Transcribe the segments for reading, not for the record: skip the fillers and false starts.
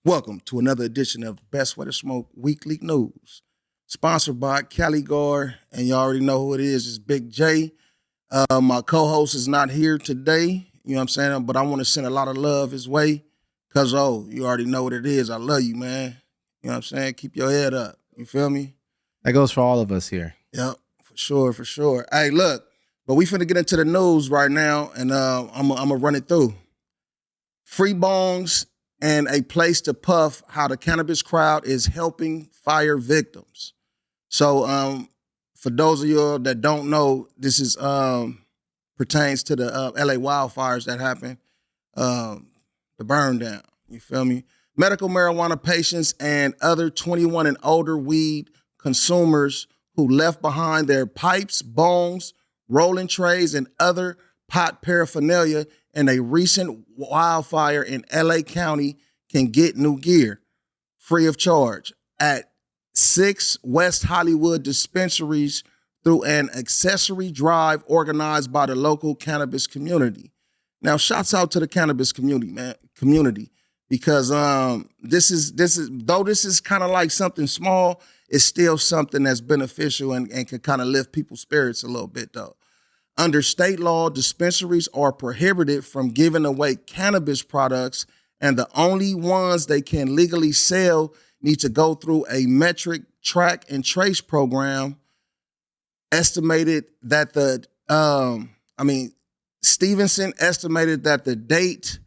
Welcome to another edition of Best Way to Smoke Weekly News, sponsored by Cali Gar, and you already know who it is. It's Big J. My co-host is not here today, you know what I'm saying, but I want to send a lot of love his way because, you already know what it is. I love you, man. You know what I'm saying? Keep your head up. You feel me? That goes for all of us here. Yep, for sure, for sure. Hey, look, but we finna get into the news right now, and I'm going to run it through. Free Bongs and a place to puff, how the cannabis crowd is helping fire victims. So for those of you that don't know, this is pertains to the LA wildfires that happened, the burn down. You feel me? Medical marijuana patients and other 21 and older weed consumers who left behind their pipes, bongs, rolling trays, and other pot paraphernalia in a recent wildfire in LA County can get new gear free of charge at 6 West Hollywood dispensaries through an accessory drive organized by the local cannabis community. Now, shouts out to the cannabis community, because this is kind of like something small, it's still something that's beneficial and can kind of lift people's spirits a little bit though. Under state law, dispensaries are prohibited from giving away cannabis products, and the only ones they can legally sell need to go through a metric track and trace program. Estimated that Stevenson estimated that the date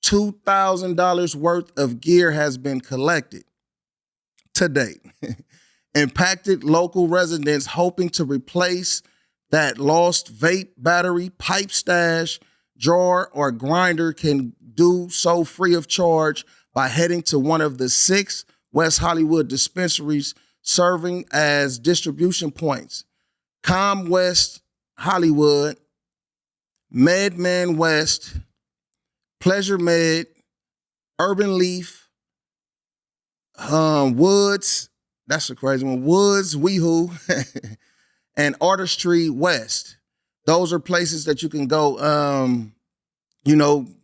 $2,000 worth of gear has been collected to date. Impacted local residents hoping to replace that lost vape, battery, pipe stash, jar, or grinder can do so free of charge by heading to one of the 6 West Hollywood dispensaries serving as distribution points. Com West Hollywood, MedMan West, Pleasure Med, Urban Leaf, Woods, that's a crazy one, Woods, WeHo, and Artistry West. Those are places that you can go,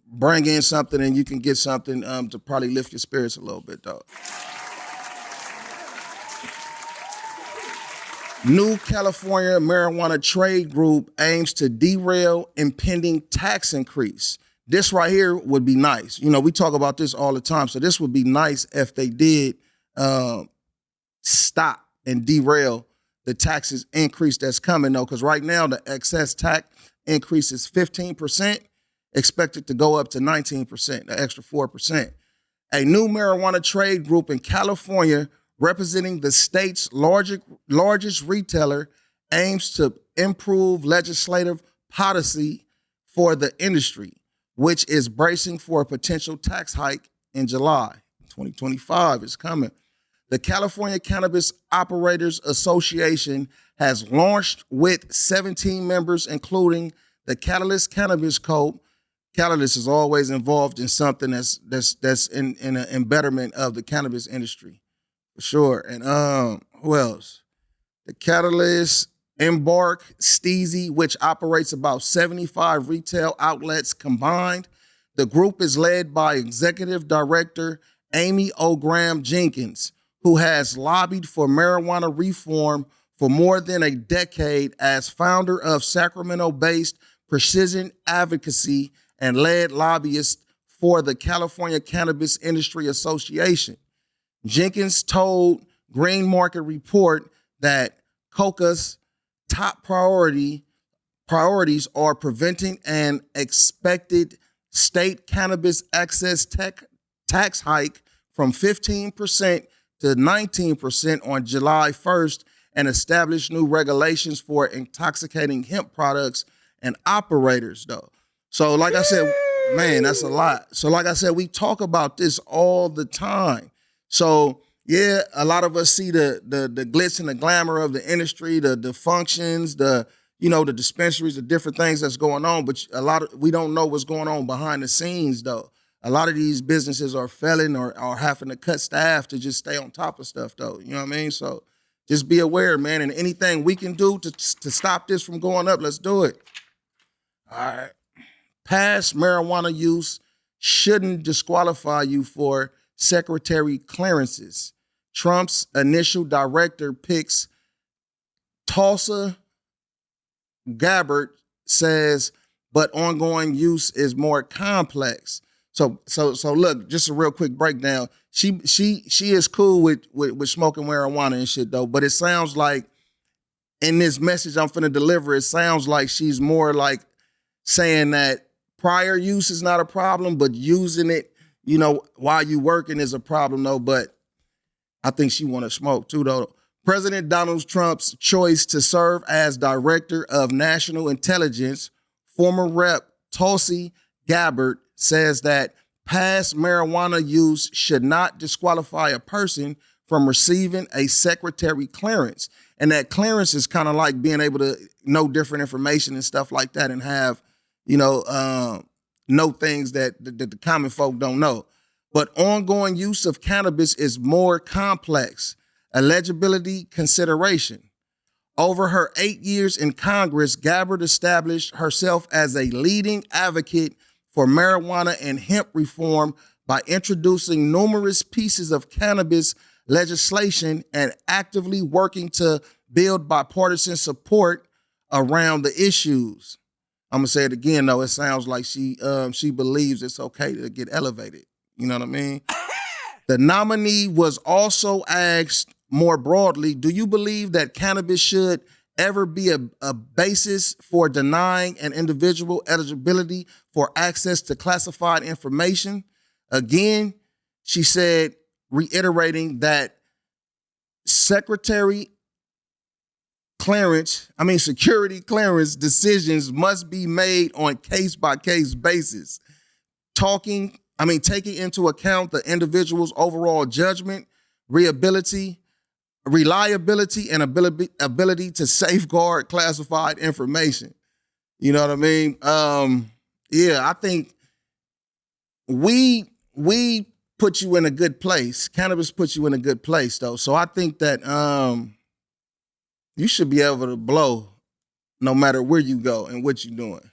bring in something and you can get something to probably lift your spirits a little bit, though. New California marijuana trade group aims to derail impending tax increase. This right here would be nice. You know, we talk about this all the time. So this would be nice if they did stop and derail the taxes increase that's coming, though, because right now the excess tax increase is 15%, expected to go up to 19%, the extra 4%. A new marijuana trade group in California representing the state's largest retailer aims to improve legislative policy for the industry, which is bracing for a potential tax hike in July. 2025 is coming. The California Cannabis Operators Association has launched with 17 members, including the Catalyst Cannabis Co. Catalyst is always involved in something that's in an embetterment of the cannabis industry, for sure. And who else? The Catalyst, Embark, Steezy, which operates about 75 retail outlets combined. The group is led by Executive Director Amy O'Graham Jenkins, who has lobbied for marijuana reform for more than a decade as founder of Sacramento-based Precision Advocacy and led lobbyist for the California Cannabis Industry Association. Jenkins told Green Market Report that COCA's top priorities are preventing an expected state cannabis excess tax hike from 15% to 19% on July 1st and establish new regulations for intoxicating hemp products and operators, though. So like I said, man, that's a lot. So like I said, we talk about this all the time. So yeah, a lot of us see the glitz and the glamour of the industry, the functions, the dispensaries, the different things that's going on, but we don't know what's going on behind the scenes, though. A lot of these businesses are failing or having to cut staff to just stay on top of stuff, though. You know what I mean? So just be aware, man, and anything we can do to stop this from going up, let's do it. All right. Past marijuana use shouldn't disqualify you for secretary clearances. Trump's initial director picks Tulsa Gabbard says, but ongoing use is more complex. So look, just a real quick breakdown. She is cool with smoking marijuana and shit though, but it sounds like in this message I'm finna deliver, it sounds like she's more like saying that prior use is not a problem, but using it, while you working is a problem though. But I think she want to smoke too though. President Donald Trump's choice to serve as Director of National Intelligence, former Rep. Tulsi Gabbard, says that past marijuana use should not disqualify a person from receiving a secretary clearance. And that clearance is kind of like being able to know different information and stuff like that and have, know things that the common folk don't know. But ongoing use of cannabis is more complex. Eligibility consideration. Over her 8 years in Congress, Gabbard established herself as a leading advocate for marijuana and hemp reform by introducing numerous pieces of cannabis legislation and actively working to build bipartisan support around the issues. I'm gonna say it again, though. It sounds like she believes it's okay to get elevated. You know what I mean? The nominee was also asked more broadly, do you believe that cannabis should ever be a basis for denying an individual eligibility for access to classified information? Again, she said, reiterating that security clearance decisions must be made on case-by-case basis. Taking into account the individual's overall judgment, reliability, and ability to safeguard classified information. You know what I mean? I think we put you in a good place. Cannabis puts you in a good place, though. So I think that you should be able to blow no matter where you go and what you're doing.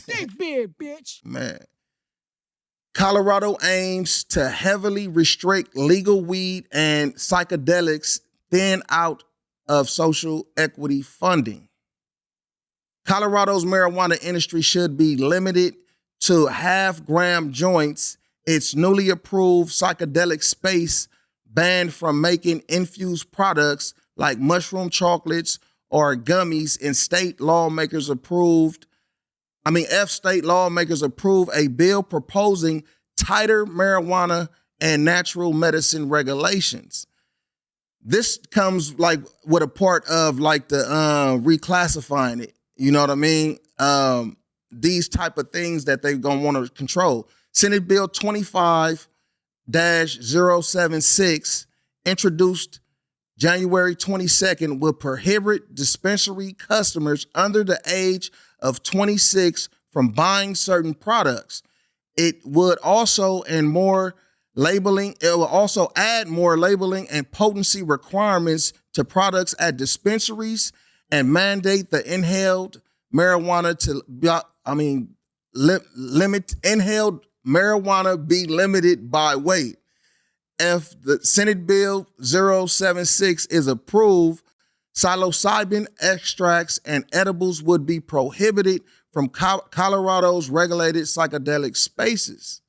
Big beard, bitch. Man. Colorado aims to heavily restrict legal weed and psychedelics thin out of social equity funding. Colorado's marijuana industry should be limited to half-gram joints. Its newly approved psychedelic space banned from making infused products like mushroom chocolates or gummies, and state lawmakers approved a bill proposing tighter marijuana and natural medicine regulations. This comes like with a part of like the reclassifying it. You know what I mean? These type of things that they're gonna want to control. Senate Bill 25-076, introduced January 22nd, will prohibit dispensary customers under the age of 26 from buying certain products. It would also add more labeling and potency requirements to products at dispensaries and mandate the inhaled marijuana limit inhaled marijuana be limited by weight. If the Senate Bill 076 is approved, psilocybin extracts and edibles would be prohibited from Colorado's regulated psychedelic spaces.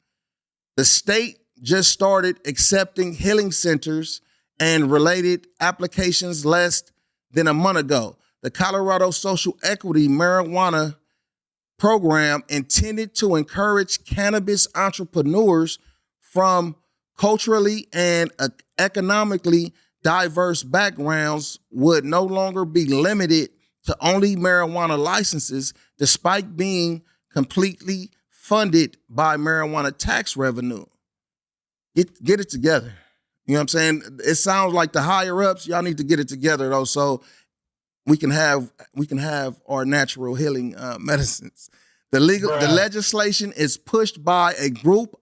The state just started accepting healing centers and related applications less than a month ago. The Colorado Social Equity Marijuana Program, intended to encourage cannabis entrepreneurs from culturally and economically diverse backgrounds, would no longer be limited to only marijuana licenses, despite being completely funded by marijuana tax revenue. Get it together. You know what I'm saying? It sounds like the higher ups, y'all need to get it together though, so we can have our natural healing medicines. The legislation is pushed by a group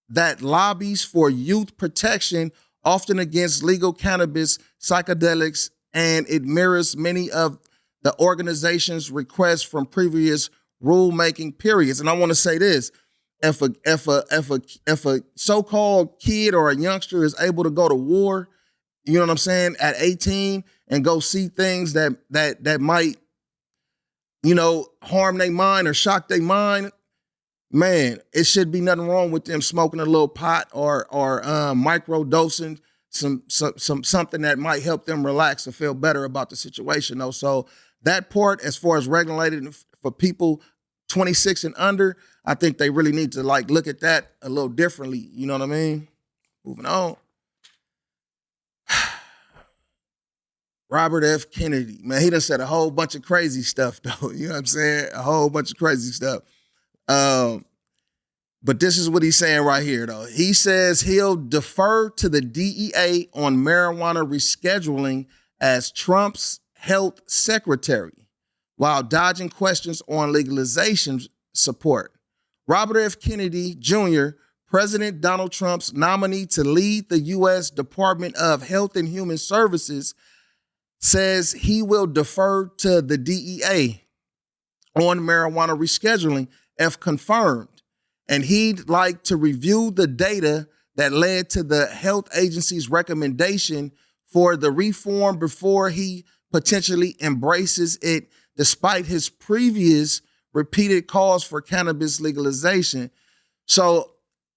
that lobbies for youth protection, often against legal cannabis, psychedelics, and it mirrors many of the organization's requests from previous rulemaking periods. And I want to say this, if a so-called kid or a youngster is able to go to war, you know what I'm saying, at 18 and go see things that might, you know, harm their mind or shock their mind, man, it should be nothing wrong with them smoking a little pot or micro dosing something that might help them relax or feel better about the situation though. So that part, as far as regulated for people 26 and under, I think they really need to like look at that a little differently. You know what I mean? Moving on. Robert F. Kennedy, man, he done said a whole bunch of crazy stuff though. You know what I'm saying? A whole bunch of crazy stuff. But this is what he's saying right here, though. He says he'll defer to the DEA on marijuana rescheduling as Trump's health secretary while dodging questions on legalization support. Robert F. Kennedy Jr., President Donald Trump's nominee to lead the U.S. Department of Health and Human Services, says he will defer to the DEA on marijuana rescheduling if confirmed. And he'd like to review the data that led to the health agency's recommendation for the reform before he potentially embraces it, despite his previous repeated calls for cannabis legalization. So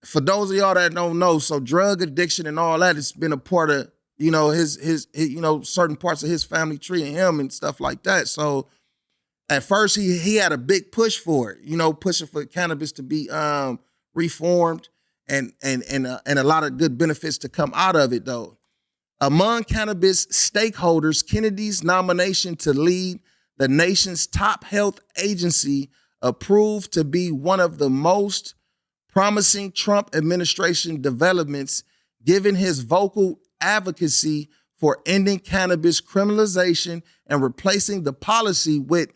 for those of y'all that don't know, so drug addiction and all that has been a part of, you know, his you know, certain parts of his family tree and him and stuff like that. So at first, he had a big push for it, you know, pushing for cannabis to be reformed and a lot of good benefits to come out of it, though. Among cannabis stakeholders, Kennedy's nomination to lead the nation's top health agency approved to be one of the most promising Trump administration developments, given his vocal advocacy for ending cannabis criminalization and replacing the policy with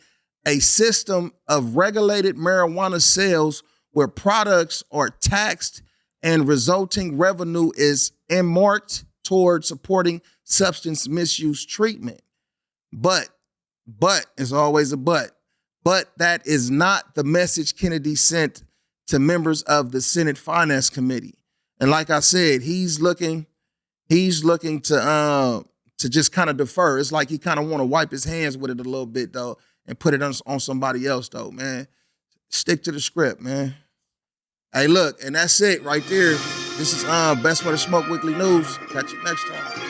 a system of regulated marijuana sales where products are taxed and resulting revenue is earmarked toward supporting substance misuse treatment. But it's always a but that is not the message Kennedy sent to members of the Senate Finance Committee. And like I said, he's looking to just kind of defer. It's like he kind of want to wipe his hands with it a little bit though, and put it on somebody else, though, man. Stick to the script, man. Hey, look, and that's it right there. This is Best Way to Smoke Weekly News. Catch you next time.